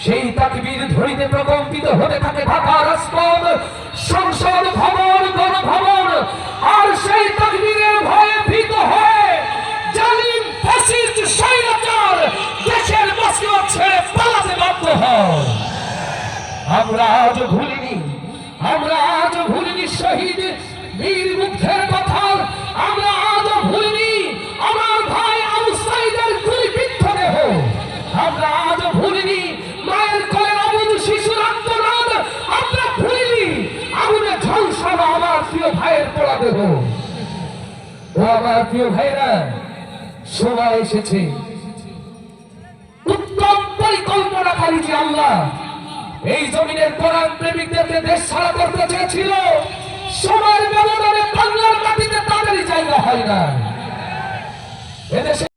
সেই তাকবীর ধ্বনিতে প্রকম্পিত হতে থাকে ঢাকার রাজপথ, সংসদ ভবন, গণভবন। আর সেই তাকবীরের ভয়ে ভীত হয়ে জালিম ফ্যাসিস্ট স্বৈরাচার দেশের মসনদ ছেড়ে পালাতে বাধ্য হয়। আমরা আজও ভুলিনি শহীদ বীর মুগ্ধের কথা। আমরা আজও ভুলিনি আমার ভাই আবু সাঈদের গুলিবিদ্ধ দেহ। আমরা আজও ভুলিনি মায়ের কোলের অবুঝ শিশুর আর্তনাদ। আমরা ভুলিনি আগুনে ঝলসানো আমার প্রিয় ভাইয়ের পোড়া দেহ। ও আমার প্রিয় ভাইরা, সময় এসেছে উত্তম পরিকল্পনাকারী যে আল্লাহ এই জমিনের কোরআন প্রেমিকদেরকে দেশ ছাড়া করতে চেয়েছিল,